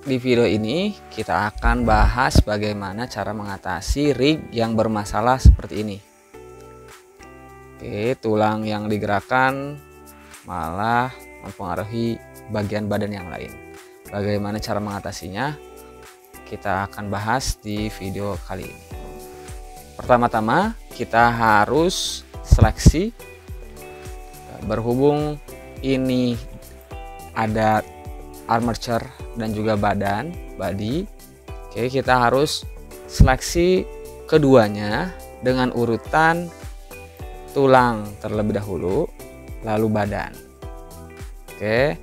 di video ini kita akan bahas bagaimana cara mengatasi rig yang bermasalah seperti ini. Oke, tulang yang digerakkan malah mempengaruhi bagian badan yang lain. Bagaimana cara mengatasinya? Kita akan bahas di video kali ini. Pertama-tama kita harus seleksi. Berhubung ini ada armature dan juga body. Oke, kita harus seleksi keduanya dengan urutan tulang terlebih dahulu, lalu badan. Oke,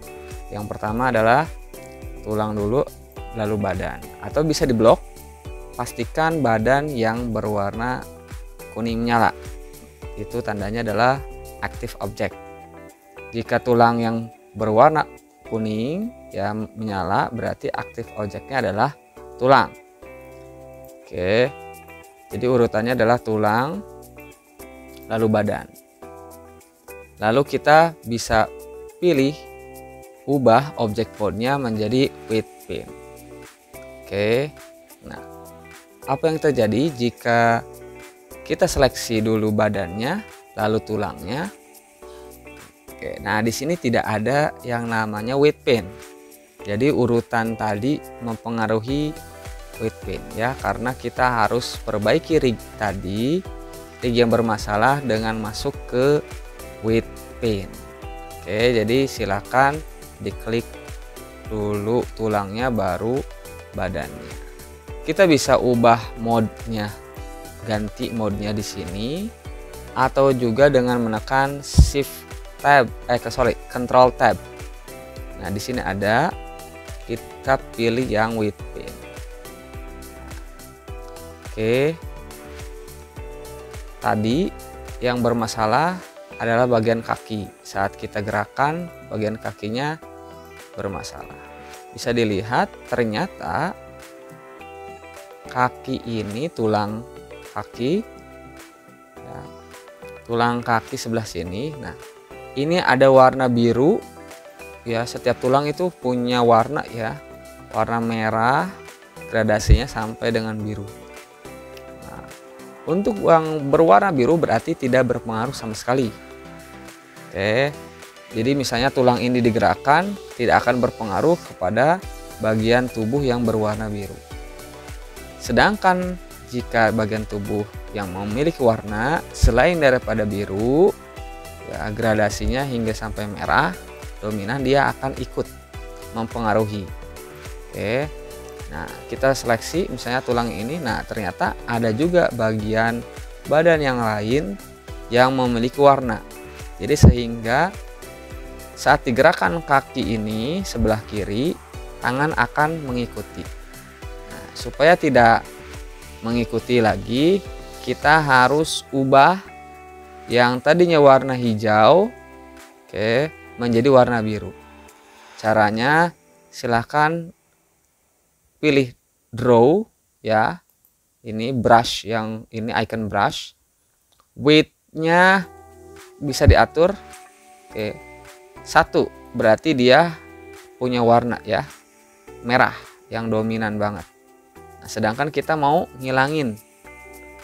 yang pertama adalah tulang dulu, lalu badan. Atau bisa diblok, pastikan badan yang berwarna kuning menyala. Itu tandanya adalah active object. Jika tulang yang berwarna kuning ya menyala, berarti aktif objeknya adalah tulang. Oke, jadi urutannya adalah tulang, lalu badan. Lalu kita bisa pilih ubah objek mode-nya menjadi with pin. Oke, nah apa yang terjadi jika kita seleksi dulu badannya lalu tulangnya? Oke, nah di sini tidak ada yang namanya with pin. Jadi urutan tadi mempengaruhi with pin ya, karena kita harus perbaiki rig tadi, rig yang bermasalah dengan masuk ke with pin. Oke, jadi silakan diklik dulu tulangnya baru badannya. Kita bisa ubah mode-nya, ganti mode-nya di sini, atau juga dengan menekan shift tab, control tab. Nah, di sini ada, kita pilih yang with pin. Oke. Tadi yang bermasalah adalah bagian kaki. Saat kita gerakan, bagian kakinya bermasalah. Bisa dilihat ternyata kaki ini, tulang kaki ya, tulang kaki sebelah sini. Nah, ini ada warna biru ya, setiap tulang itu punya warna ya, warna merah, gradasinya sampai dengan biru. Nah, untuk yang berwarna biru berarti tidak berpengaruh sama sekali. Oke, jadi misalnya tulang ini digerakkan, tidak akan berpengaruh kepada bagian tubuh yang berwarna biru. Sedangkan jika bagian tubuh yang memiliki warna selain daripada biru ya, gradasinya hingga sampai merah dominan, dia akan ikut mempengaruhi. Oke, nah kita seleksi misalnya tulang ini. Nah, ternyata ada juga bagian badan yang lain yang memiliki warna. Jadi sehingga saat digerakkan kaki ini sebelah kiri, tangan akan mengikuti. Nah, supaya tidak mengikuti lagi, kita harus ubah yang tadinya warna hijau, oke, menjadi warna biru. Caranya silahkan pilih draw ya, ini brush, yang ini icon brush, width-nya bisa diatur. Oke, 1 berarti dia punya warna ya, merah yang dominan banget. Nah, sedangkan kita mau ngilangin.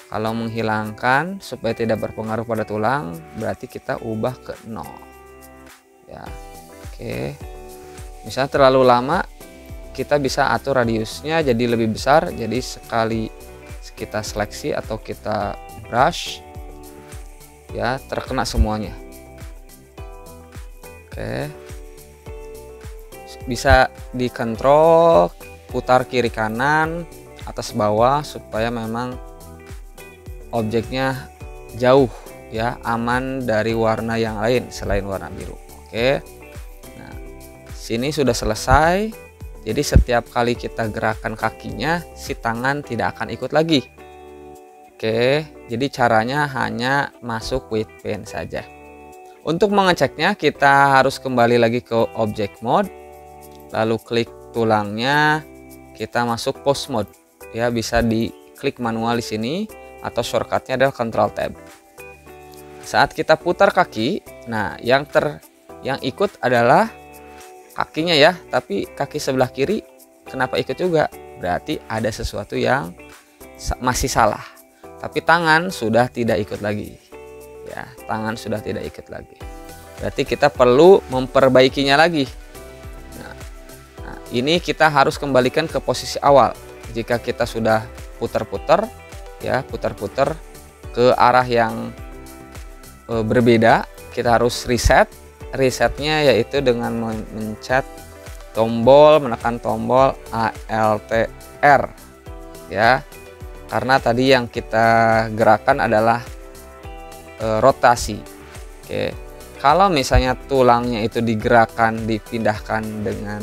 Kalau menghilangkan supaya tidak berpengaruh pada tulang, berarti kita ubah ke 0. Ya. Oke. Misalnya terlalu lama, kita bisa atur radiusnya jadi lebih besar. Jadi sekali kita seleksi atau kita brush ya, terkena semuanya. Oke. Bisa dikontrol, putar kiri kanan, atas bawah supaya memang objeknya jauh ya, aman dari warna yang lain selain warna biru. Oke. Nah, sini sudah selesai. Jadi setiap kali kita gerakan kakinya, si tangan tidak akan ikut lagi. Oke, jadi caranya hanya masuk with pin saja. Untuk mengeceknya kita harus kembali lagi ke object mode, lalu klik tulangnya, kita masuk pose mode. Ya, bisa diklik manual di sini atau shortcutnya adalah control tab. Saat kita putar kaki, nah yang ikut adalah kakinya ya, tapi kaki sebelah kiri kenapa ikut juga? Berarti ada sesuatu yang masih salah. Tapi tangan sudah tidak ikut lagi. Ya, tangan sudah tidak ikut lagi. Berarti kita perlu memperbaikinya lagi. Nah, ini kita harus kembalikan ke posisi awal. Jika kita sudah putar-putar, ya putar-putar ke arah yang berbeda, kita harus reset. Resetnya yaitu dengan mencet tombol, menekan tombol ALTR, ya. Karena tadi yang kita gerakan adalah rotasi. Oke. Kalau misalnya tulangnya itu digerakkan, dipindahkan dengan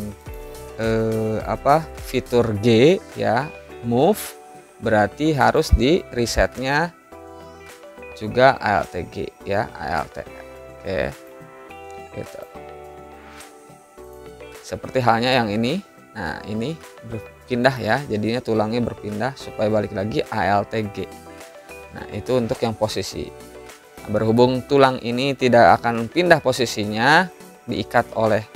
fitur G, ya, move, berarti harus di resetnya juga ALTG, ya, ALTR. Oke. Gitu. Seperti halnya yang ini. Nah, ini berpindah ya, jadinya tulangnya berpindah supaya balik lagi ALTG. Nah, itu untuk yang posisi. Nah, berhubung tulang ini tidak akan pindah posisinya, diikat oleh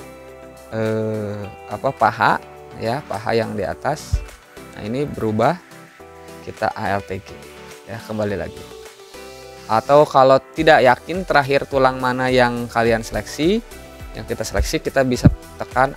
paha, ya, paha yang di atas. Nah, ini berubah, kita ALTG, ya, kembali lagi. Atau kalau tidak yakin terakhir tulang mana yang kalian seleksi, yang kita seleksi, kita bisa tekan